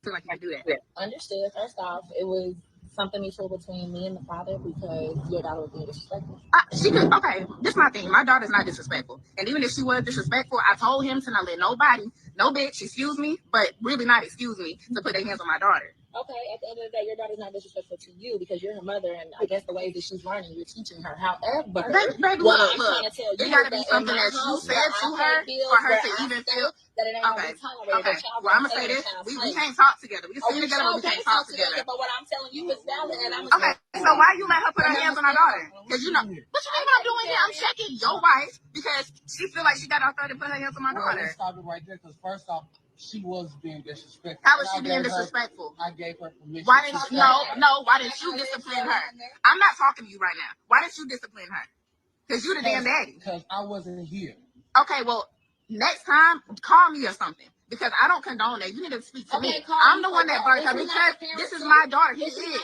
feel like you can do that. Understood. First off, it was something mutual between me and the father because your daughter was being disrespectful. She could, okay, this is my thing. My daughter's not disrespectful. And even if she was disrespectful, I told him to not let nobody, no bitch, excuse me, but really not excuse me, to put their hands on my daughter. Okay, at the end of the day, your daughter's not disrespectful to you because you're her mother, and I guess the ways that she's learning, you're teaching her. However, baby, what look, I'm trying to tell you it gotta be is that in something my that you house, said where to I her pay bills, for her where to I even stay, feel. that it ain't gonna Okay, be tolerated. okay. That child Well, I'm gonna gonna stay say in a this: child's we place. can't talk together. We can Oh, sit we together, but sure we can can't talk talk together, together. but what I'm telling you is valid, and I'm Okay, so why you let her put her hands on our daughter? Because you know what you mean what I'm doing here? I'm checking your wife because she feel like she got authority to put her hands on my daughter. Let's stop it right there, because first off, she was being disrespectful. How was she being disrespectful? I gave her permission. Why didn't why didn't you discipline her? I'm not talking to you right now. Why didn't you discipline her? Because you the damn daddy. Because I wasn't here. Okay, well, next time, call me or something. Because I don't condone that. You need to speak to me. I'm the one that birthed her because this is my daughter. He is.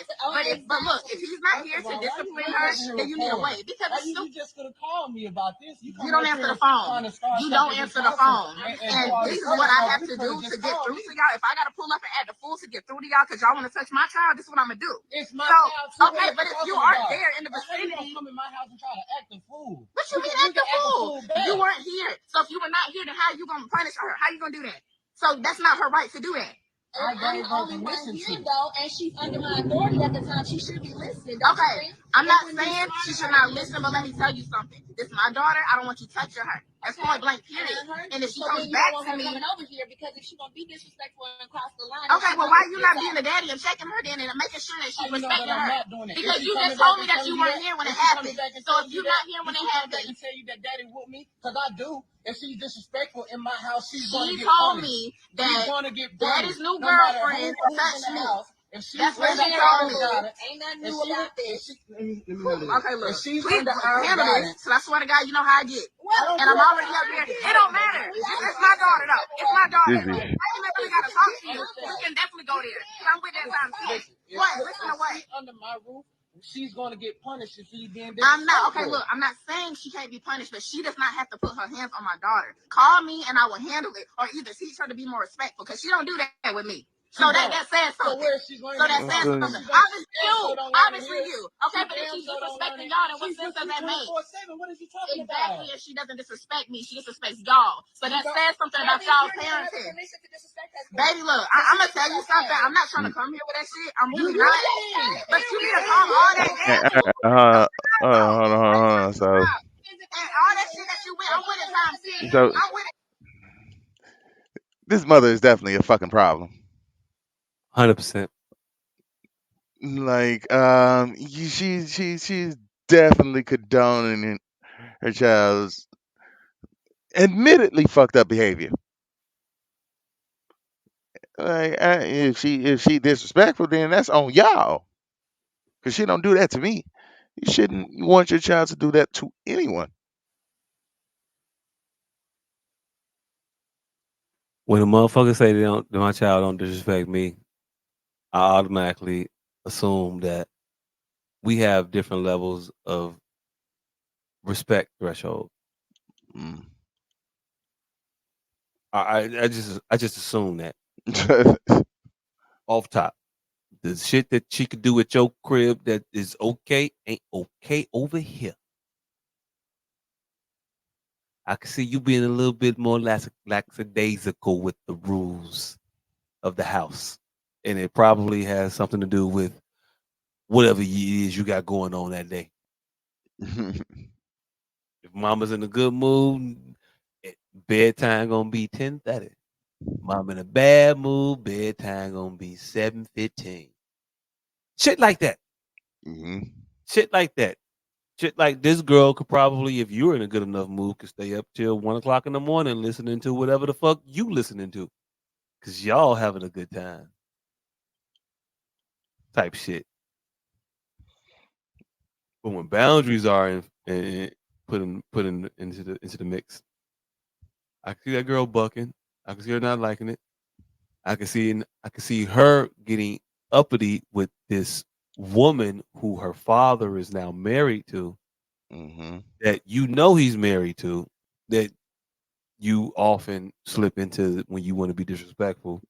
But look, if he's not here to discipline her, then you need to wait. Because you just could have called me about this. You don't answer the phone. You don't answer the phone. And this is what I have to do to get through to y'all. If I got to pull up and act the fool to get through to y'all because y'all want to touch my child, this is what I'm going to do. It's my child too. Okay, but if you aren't there in the vicinity. You come in my house and try to act the fool. What you mean act the fool? You weren't here. So if you were not here, then how are you going to punish her? How are you going to do that? So that's not her right to do that. I'm the only one here, though, and she's under my authority at the time. She should be listening. Okay, I'm not saying she should not listen, but let me tell you something. This is my daughter. I don't want you touching her. That's point blank, period. And if she comes back to me, coming over here because if she's gonna be disrespectful and cross the line. Okay, well, why you not being the daddy and checking her then and making sure that she's respecting her? Because you just told me that you weren't here when it happened. So if you're not here when it happened, and tell you that daddy with me, because I do. If she's disrespectful in my house, she's she going to get told me that daddy's new girlfriend touched me. That's what she told me. Ain't nothing new about this. Okay, look. Please handle this. So I swear to God, you know how I get. And I'm already up here. It don't matter. It's my daughter, though. It's my daughter. I ain't really got to talk to you. You can definitely go there. I'm with that time. What? Listen to what? Under my roof, she's going to get punished if she's being disrespectful. I'm not. Okay, look. I'm not saying she can't be punished, but she does not have to put her hands on my daughter. Call me and I will handle it, or either teach her to be more respectful, because she don't do that with me. So that says something. So that says something. Obviously you. Okay, but if she's disrespecting y'all, then what sense does that make? What is you talking Exactly. If she doesn't disrespect me, she disrespects y'all. So that says something about y'all's parenting. Baby, look, I'm gonna tell you something. I'm not trying to come here with that shit. I'm really not. But you need to calm all that down. Hold on. So, And all that shit that you with, I'm with it time serious. so I'm with it. this mother is definitely a fucking problem. 100%. Like, she's definitely condoning her child's admittedly fucked up behavior. Like, if she disrespectful, then that's on y'all. Cause she don't do that to me. You shouldn't want your child to do that to anyone. When a motherfucker say that my child don't disrespect me, I automatically assume that we have different levels of respect threshold. Mm. I just assume that off top. The shit that she could do at your crib that is okay ain't okay over here. I can see you being a little bit more lackadaisical with the rules of the house. And it probably has something to do with whatever it is you got going on that day. If mama's in a good mood, bedtime gonna be 10:30. Mom in a bad mood, bedtime gonna be 7:15. Shit like that. Mm-hmm. Shit like that. Shit like this girl could probably, if you're in a good enough mood, could stay up till 1 o'clock in the morning listening to whatever the fuck you listening to. Cause y'all having a good time. Type shit. But when boundaries are put into the mix, I can see that girl bucking. I can see her not liking it. I can see her getting uppity with this woman who her father is now married to. Mm-hmm. That you know he's married to. That you often slip into when you want to be disrespectful.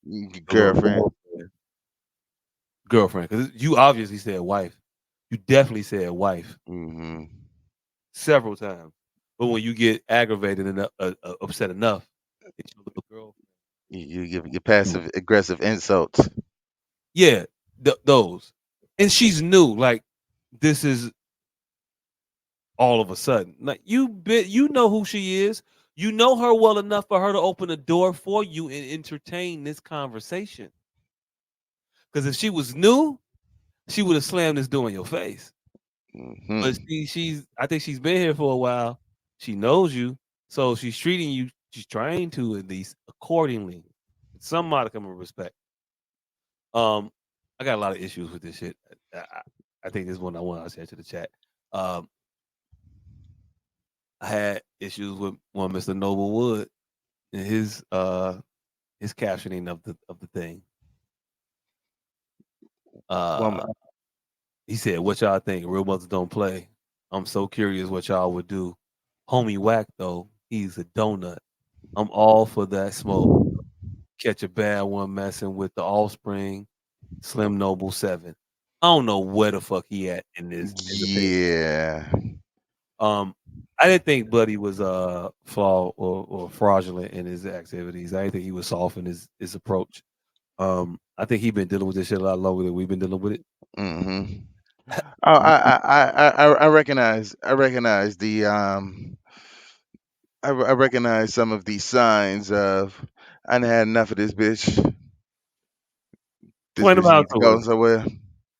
Girlfriend. girlfriend, because you obviously said wife. You definitely said wife Hmm. several times. But when you get aggravated and upset enough, it's your little girlfriend. You give your passive aggressive insults. Yeah, those. And she's new. Like, this is all of a sudden. Like, you know who she is. You know her well enough for her to open the door for you and entertain this conversation. Because if she was new, she would have slammed this door in your face. But Hmm. she's I think she's been here for a while. She knows you, so she's treating you. She's trying to at least accordingly, some modicum of respect. Um, I got a lot of issues with this shit. I think this is one I want to share to the chat. Um, I had issues with one Mr. Noble Wood and his captioning of the thing. Uh, Woman. he said, "What y'all think? Real mothers don't play. I'm so curious what y'all would do. Homie whack though. He's a donut. I'm all for that smoke. Catch a bad one messing with the offspring. Slim Noble 7. I don't know where the fuck he at in this his opinion. Yeah. Um, I didn't think Buddy was flawed or fraudulent in his activities. I didn't think he was soft in his approach. I think he been dealing with this shit a lot longer than we've been dealing with it. Hmm. Oh, I recognize the I recognize some of these signs of I done had enough of this bitch. This Point him bitch out needs to to go us. somewhere.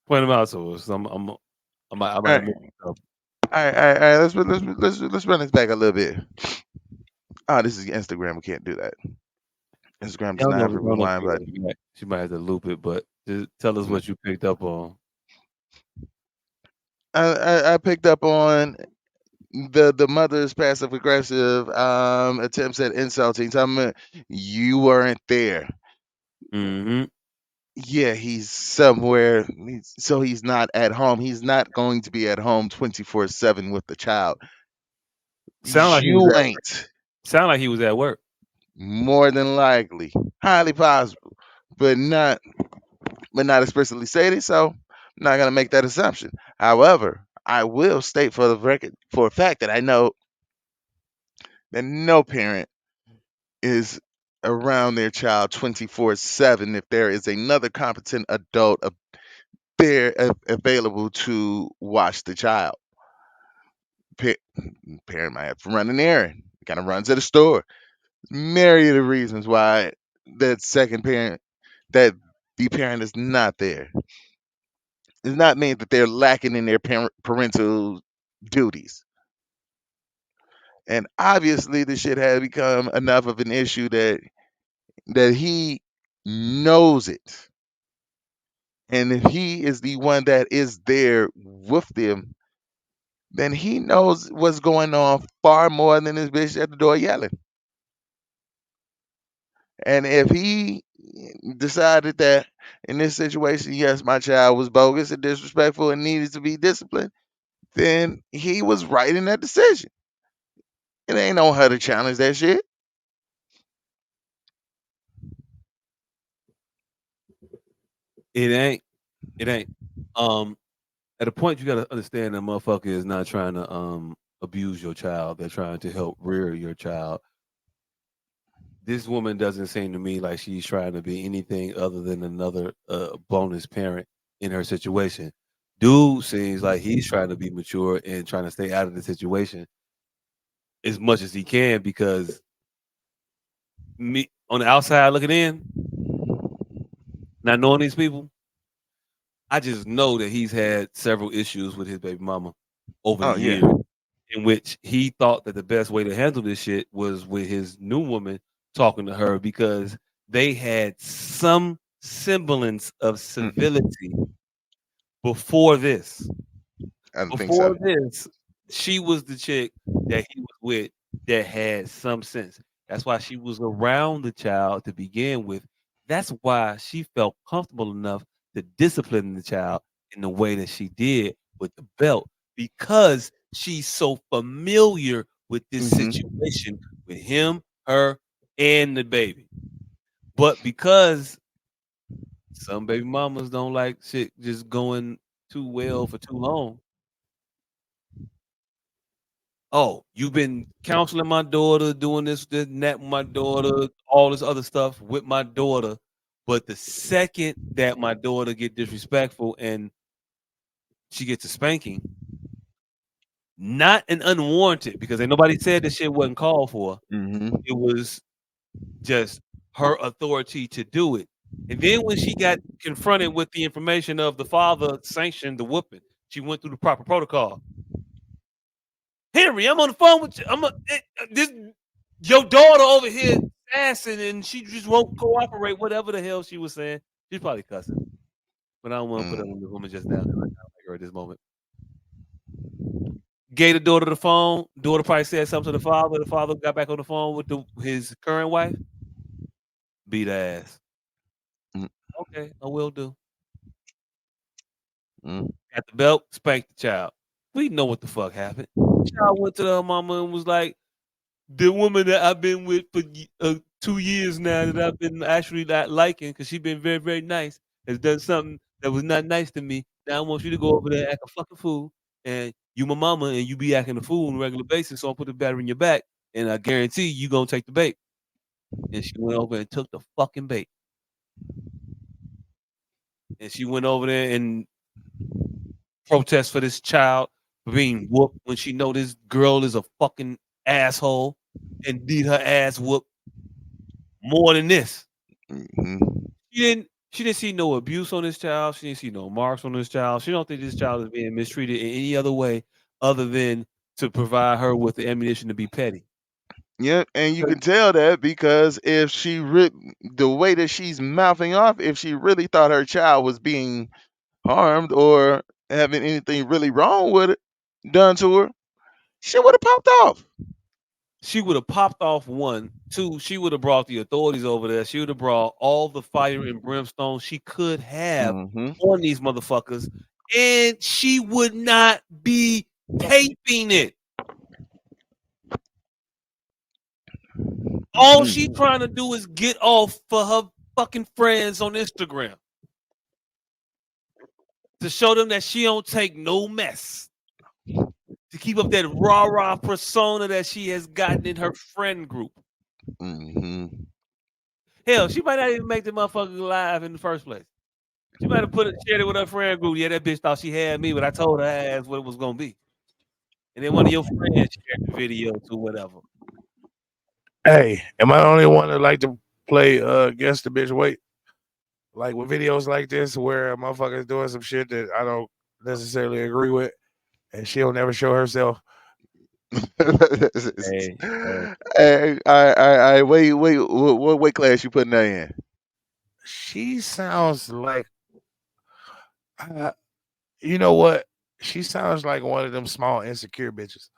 Point him out to us. I All might right, move up. all right. Let's run this back a little bit. Oh, this is Instagram. We can't do that. Instagram I does don't not know. have a I don't know if rewind she button. got it back. She might have to loop it, but just tell us Mm. what you picked up on. I picked up on the mother's passive aggressive attempts at insulting. Tell me you weren't there. Mm-hmm. Yeah, he's somewhere. So he's not at home. He's not going to be at home 24/7 with the child. Sound like he was You at ain't. sound like he was at work. More than likely, highly possible, but not explicitly stated. So I'm not gonna make that assumption. However, I will state for the record, for a fact, that I know that no parent is around their child 24/7 if there is another competent adult there available to watch the child. Pa- Parent might have to run an errand, kind of runs to the store. Myriad of reasons why that second parent, that the parent is not there. Does not mean that they're lacking in their parental duties. And obviously, the shit has become enough of an issue that he knows it. And if he is the one that is there with them, then he knows what's going on far more than this bitch at the door yelling. And if he decided that in this situation, yes, my child was bogus and disrespectful and needed to be disciplined, then he was right in that decision. It ain't on her to challenge that shit. It ain't. It ain't. Um, at a point you gotta understand that motherfucker is not trying to abuse your child. They're trying to help rear your child. This woman doesn't seem to me like she's trying to be anything other than another bonus parent in her situation. Dude seems like he's trying to be mature and trying to stay out of the situation as much as he can because me on the outside looking in, not knowing these people, I just know that he's had several issues with his baby mama over the Oh yeah. years, in which he thought that the best way to handle this shit was with his new woman talking to her because they had some semblance of Mm-mm. civility before this. I don't think so. Before this, she was the chick that he was with that had some sense. That's why she was around the child to begin with. That's why she felt comfortable enough to discipline the child in the way that she did with the belt because she's so familiar with this Hmm. situation with him, her, and the baby. But because Some baby mamas don't like shit just going too well for too long. Oh, you've been counseling my daughter, doing this and that with my daughter, all this other stuff with my daughter. But the second that my daughter get disrespectful and she gets a spanking, not an unwarranted, because ain't nobody said this shit wasn't called for. Mm-hmm. It was just her authority to do it. And then when she got confronted with the information of the father sanctioned the whooping, she went through the proper protocol. Henry, I'm on the phone with you. This your daughter over here assing and she just won't cooperate, whatever the hell she was saying. She's probably cussing. But I don't want to put it on the woman just now because I kind of like her at this moment. Gave the daughter the phone. Daughter probably said something to the father. The father got back on the phone with his current wife. Beat ass. Okay, I will do. Got the belt, spanked the child. We know what the fuck happened. Child went to her mama and was like, the woman that I've been with for 2 years now that I've been actually not liking because she's been very, very nice, has done something that was not nice to me. Now I want you to go over there and act a fucking fool. And you my mama and you be acting a fool on a regular basis, so I'll put the battery in your back and I guarantee you gonna take the bait. And she went over and took the fucking bait. And she went over there and protest for this child for being whooped when she know this girl is a fucking asshole and need her ass whooped more than this. She didn't see no abuse on this child. She didn't see no marks on this child. She don't think this child is being mistreated in any other way other than to provide her with the ammunition to be petty. Yeah, and you can tell that because if the way that she's mouthing off, if she really thought her child was being harmed or having anything really wrong with it done to her, she would have popped off. She would have popped off one. Two, she would have brought the authorities over there. She would have brought all the fire and brimstone she could have on these motherfuckers, and she would not be taping it. All she trying to do is get off for her fucking friends on Instagram to show them that she don't take no mess. To keep up that rah-rah persona that she has gotten in her friend group. Hell, she might not even make the motherfucker live in the first place. She might have shared it with her friend group. Yeah, that bitch thought she had me, but I told her ass what it was gonna be. And then one of your friends shared the video to whatever. Hey, am I the only one that like to play guess the bitch weight? Like with videos like this where a motherfucker's doing some shit that I don't necessarily agree with and she'll never show herself. Hey. Hey, wait, what weight class you putting that in? She sounds like, you know what? She sounds like one of them small insecure bitches.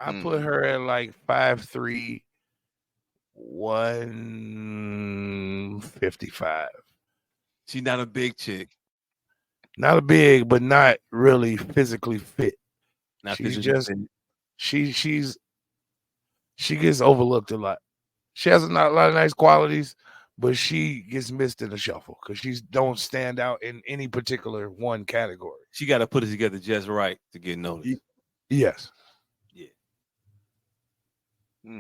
I put her at like 5'3", 155. She's not a big chick. Not a big, but not really physically fit. Not She's physically just fit. she gets overlooked a lot. She has a lot of nice qualities, but she gets missed in the shuffle because she don't stand out in any particular one category. She got to put it together just right to get noticed. Yes. Yeah.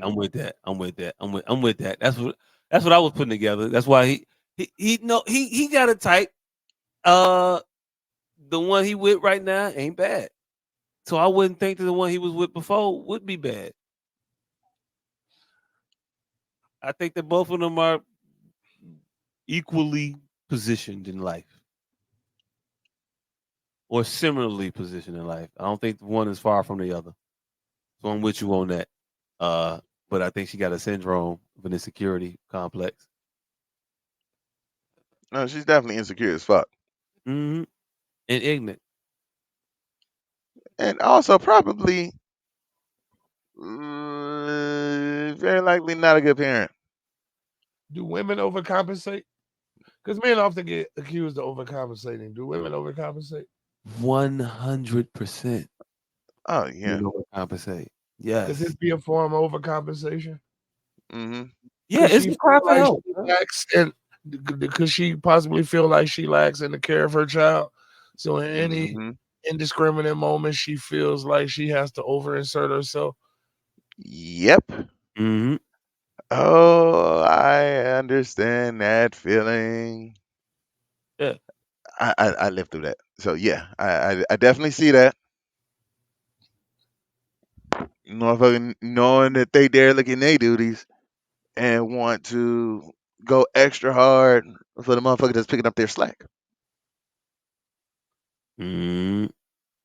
I'm with that. I'm with that. I'm with that. That's what I was putting together. That's why he got a type. The one he with right now ain't bad. So I wouldn't think that the one he was with before would be bad. I think that both of them are equally positioned in life. Or similarly positioned in life. I don't think one is far from the other. So I'm with you on that. But I think she got a syndrome of an insecurity complex. No, she's definitely insecure as fuck. And ignorant. And also probably very likely not a good parent. Do women overcompensate? Because men often get accused of overcompensating. Do women overcompensate? 100%. Oh yeah. Overcompensate. Yes. Could this be a form of overcompensation? Yeah, it's a cry for help. And Could she possibly feel like she lacks in the care of her child? So in any Mm-hmm. indiscriminate moment, she feels like she has to overinsert herself. Yep. Mm-hmm. Oh, I understand that feeling. Yeah. I lived through that. So yeah, I definitely see that. Motherfucking knowing that they derelict in their duties and want to go extra hard for the motherfucker that's picking up their slack. Mm-hmm.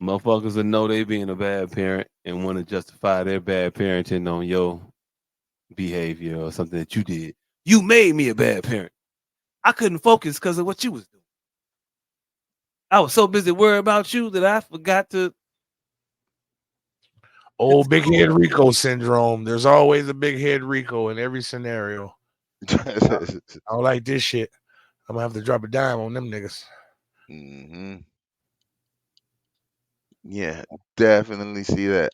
Motherfuckers that know they being a bad parent and want to justify their bad parenting on your behavior or something that you did. You made me a bad parent. I couldn't focus because of what you was doing. I was so busy worrying about you that I forgot to hit the Old big head score. Rico syndrome. There's always a big head Rico in every scenario. I, I don't like this shit. I'm gonna have to drop a dime on them niggas. hmm Yeah, definitely see that.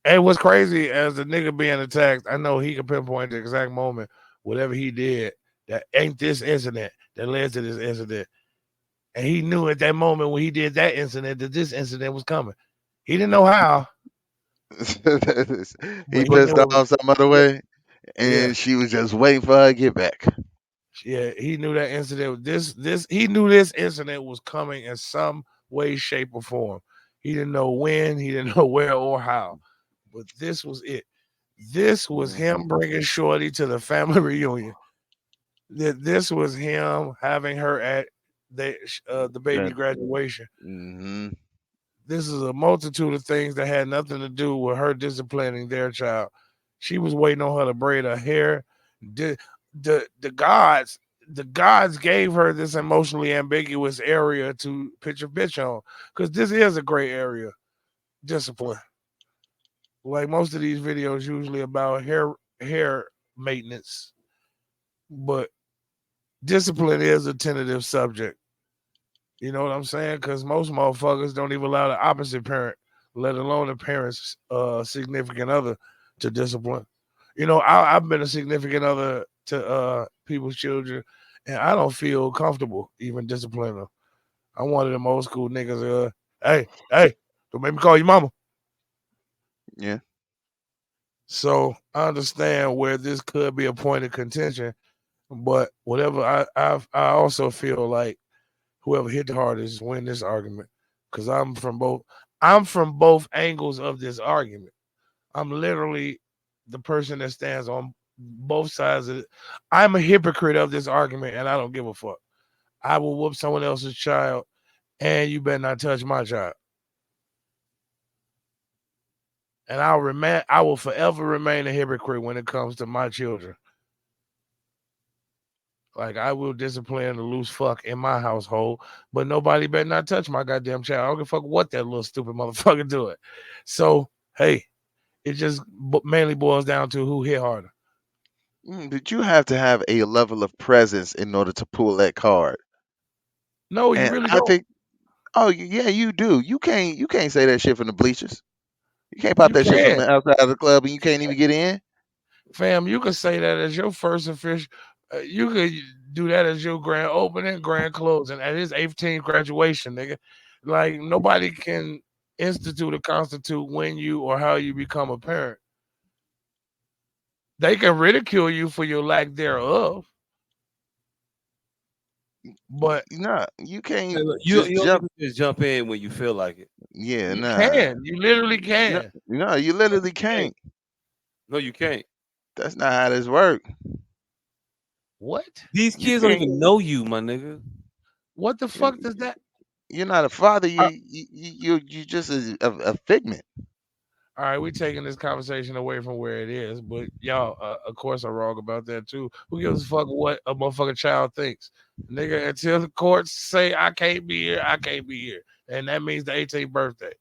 Hey, what's crazy as the nigga being attacked, I know he can pinpoint the exact moment, whatever he did, that ain't this incident that led to this incident. And he knew at that moment when he did that incident that this incident was coming. He didn't know how, He but he pissed knew it was. off some other Yeah, way, yeah, and she was just waiting for her to get back. yeah. He knew that incident. He knew this incident was coming in some way, shape, or form. He didn't know when, he didn't know where or how, but this was it. This was hmm him bringing Shorty to the family reunion. That this was him having her at the baby That, graduation. hmm This is a multitude of things that had nothing to do with her disciplining their child. She was waiting on her to braid her hair. The the gods gave her this emotionally ambiguous area to pitch a bitch on because this is a gray area. Discipline, like most of these videos, usually about hair maintenance, but discipline is a tentative subject. You know what I'm saying? Because most motherfuckers don't even allow the opposite parent, let alone the parent's significant other, to discipline. You know, I've been a significant other to people's children, and I don't feel comfortable even disciplining them. I'm one of them old school niggas. Hey, don't make me call you mama. Yeah. So I understand where this could be a point of contention, but whatever, I also feel like whoever hit the hardest win this argument because I'm from both angles of this argument. I'm literally the person that stands on both sides of it. I'm a hypocrite of this argument and I don't give a fuck. I will whoop someone else's child and you better not touch my child. And I will forever remain a hypocrite when it comes to my children. Like I will discipline the loose fuck in my household, but nobody better not touch my goddamn child. I don't give a fuck what that little stupid motherfucker doing. So hey, it just mainly boils down to who hit harder. But you have to have a level of presence in order to pull that card. No, you And really I don't. think, oh yeah, you do. You can't say that shit from the bleachers. You can't pop You that shit from can, the outside of the club, and you can't even get in. fam. You could say that as your first official. You could do that as your grand opening, grand closing, at his 18th graduation, nigga. Like nobody can institute or constitute when you or how you become a parent. They can ridicule you for your lack thereof, but Nah, you Hey, can't look, you just don't get jump. to just jump in when you feel like it. Yeah, you nah. can. You literally No, can. no, you literally Hey, can't. no, you can't. That's not how this work. What? These You kids don't can't. even know you, my nigga. What the fuck does that? You're not a father. Uh, You just a figment. all right, we're taking this conversation away from where it is, but y'all, of course, are wrong about that too. Who gives a fuck what a motherfucking child thinks, nigga? Until the courts say I can't be here, I can't be here, and that means the 18th birthday.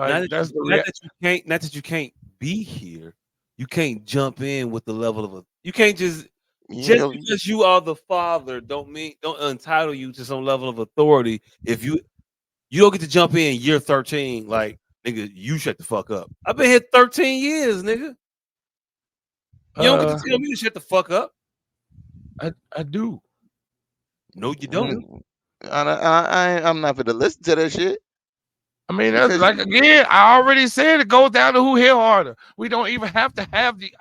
Not Like that that's you, the not that you can't, not that you can't be here. You can't jump in with the level of a. You can't just You know, because you are the father don't entitle you to some level of authority. If you don't get to jump in year 13, like nigga, you shut the fuck up. I've been here 13 years, nigga. You don't get to uh tell me to shut the fuck up. I do. No, you don't. Mm, I'm not gonna listen to that shit I mean, that's because like again. I already said it goes down to who hit harder. We don't even have to have the.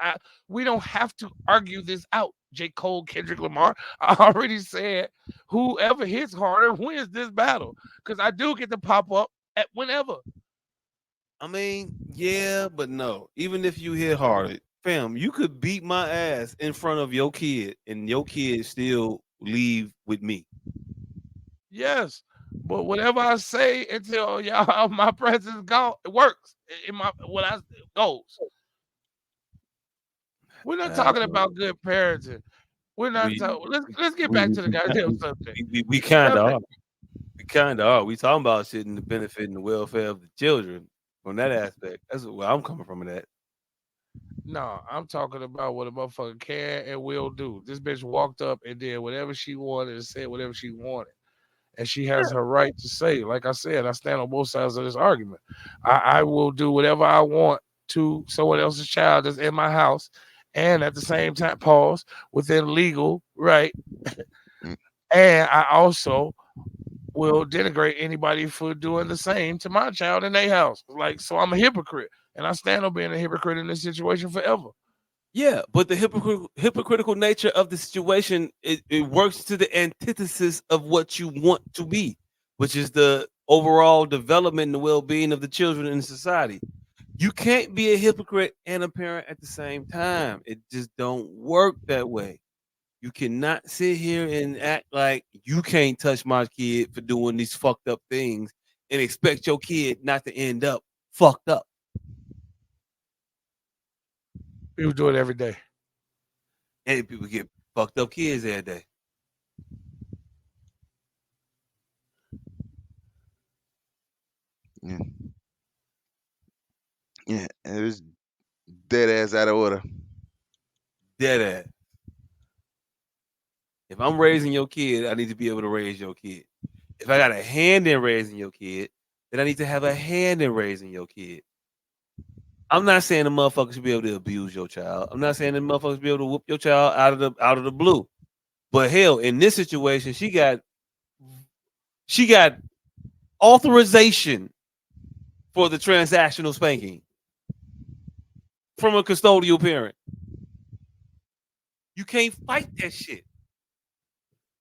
We don't have to argue this out. J. Cole, Kendrick Lamar. I already said whoever hits harder wins this battle because I do get to pop up at whenever. I mean, yeah, but no. Even if you hit harder, fam, you could beat my ass in front of your kid, and your kid still leave with me. Yes, but whatever I say until y'all my presence gone, it works. In my what I goes. We're not Uh, talking about good parenting. We're not we talking. Let's get we back we to the we, goddamn we, subject. we kind of Subject. are. We kind of are. We talking about shit and the benefit and the welfare of the children from that aspect. That's where I'm coming from. In that. No, I'm talking about what a motherfucker can and will do. This bitch walked up and did whatever she wanted and said whatever she wanted. And she has her right to say, like I said, I stand on both sides of this argument. I will do whatever I want to someone else's child that's in my house. And at the same time, pause within legal right. mm, And I also will denigrate anybody for doing the same to my child in their house. Like, so I'm a hypocrite. And I stand on being a hypocrite in this situation forever. Yeah, but the hypocritical nature of the situation it works to the antithesis of what you want to be, which is the overall development and the well-being of the children in society. You can't be a hypocrite and a parent at the same time. It just don't work that way. You cannot sit here and act like you can't touch my kid for doing these fucked up things and expect your kid not to end up fucked up. People do it every day. And people get fucked up kids every day. yeah, yeah, it was dead ass out of order. Dead ass. If I'm raising your kid, I need to be able to raise your kid. If I got a hand in raising your kid, then I need to have a hand in raising your kid. I'm not saying the motherfucker should be able to abuse your child. I'm not saying the motherfucker should be able to whoop your child out of the blue. But hell, in this situation, she got authorization for the transactional spanking from a custodial parent. You can't fight that shit.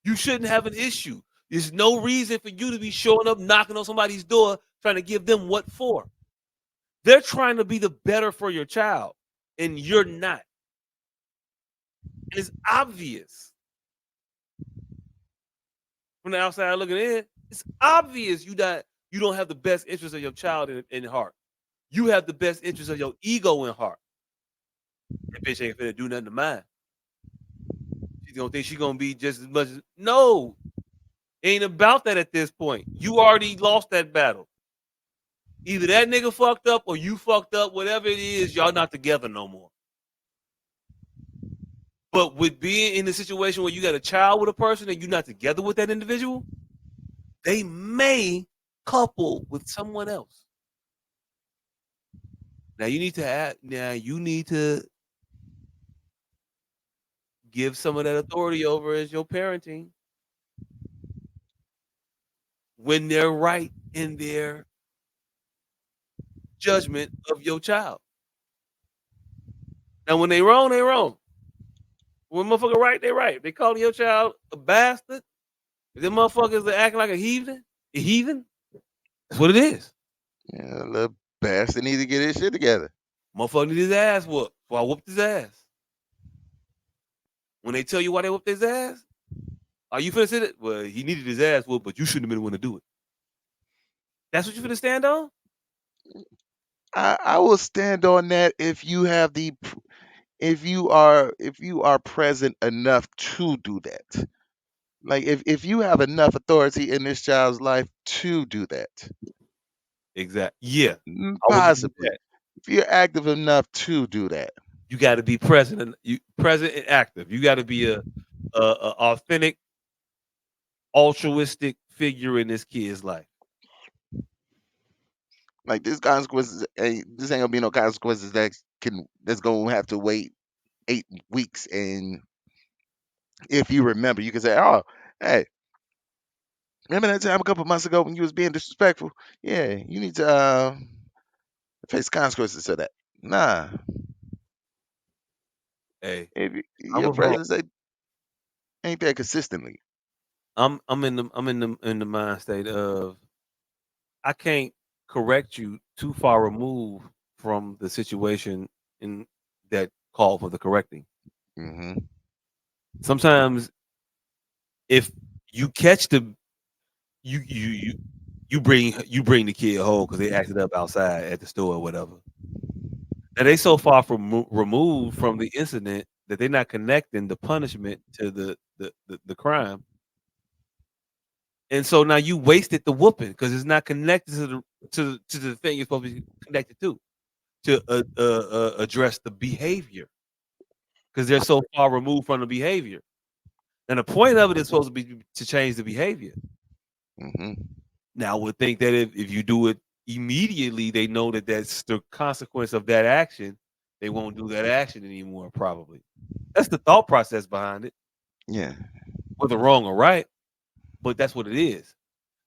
You shouldn't have an issue. There's no reason for you to be showing up knocking on somebody's door trying to give them what for. They're trying to be the better for your child, and you're not. And it's obvious from the outside looking in. It's obvious you don't have the best interest of your child in heart. You have the best interest of your ego in heart. That bitch ain't finna do nothing to mine. She's gonna think she's gonna be just as much as no. Ain't about that at this point. You already lost that battle. Either that nigga fucked up or you fucked up. Whatever it is, y'all not together no more. But with being in a situation where you got a child with a person and you're not together with that individual, they may couple with someone else. Now you need to add. Now you need to give some of that authority over as your parenting when they're right in their judgment of your child. Now when they wrong, they wrong. When motherfucker right, they right. They calling your child a bastard. If them motherfuckers are acting like a heathen, that's what it is. Yeah, little bastard need to get his shit together. Motherfucker need his ass whooped. So I whooped his ass. When they tell you why they whooped his ass, are you finna sit it? Well, he needed his ass whooped, but you shouldn't have been the one to do it. That's what you finna stand on? I will stand on that if you have if you are present enough to do that. Like if you have enough authority in this child's life to do that. Exactly. Yeah, I will give you Possibly. that. If you're active enough to do that. You got to be present and present and active. You got to be a authentic, altruistic figure in this kid's life. Like this ain't gonna be no consequences that's gonna have to wait 8 weeks and If you remember, you can say, "Oh, hey, remember that time a couple months ago when you was being disrespectful? Yeah, you need to face consequences of that." Nah, Hey, I'm your a bro. presence ain't there consistently. I'm in the mind state of I can't correct you too far removed from the situation in that call for the correcting. Hmm. Sometimes if you catch the you you you you bring the kid home because they acted up outside at the store or whatever. And they so far from removed from the incident that they're not connecting the punishment to the crime. And so now you wasted the whooping because it's not connected to the thing you're supposed to be connected to address the behavior because they're so far removed from the behavior. And the point of it is supposed to be to change the behavior. Hmm. Now, I would think that if you do it immediately, they know that that's the consequence of that action. They won't do that action anymore, probably. That's the thought process behind it, Yeah. whether wrong or right, but that's what it is.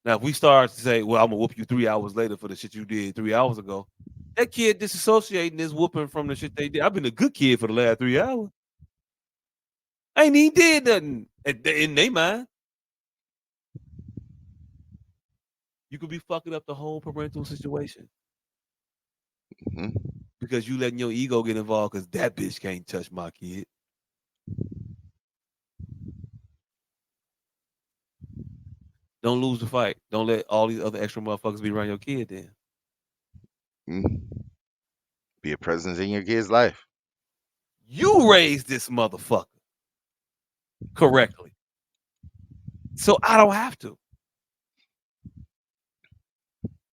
Now, if we start to say, well, I'm gonna whoop you 3 hours later for the shit you did 3 hours ago, that kid disassociating this whooping from the shit they did. I've been a good kid for the last 3 hours. I ain't even did nothing in their mind. You could be fucking up the whole parental situation Hmm. because you letting your ego get involved because that bitch can't touch my kid. Don't lose the fight. Don't let all these other extra motherfuckers be around your kid then. Be a presence in your kid's life. You raised this motherfucker correctly. So I don't have to.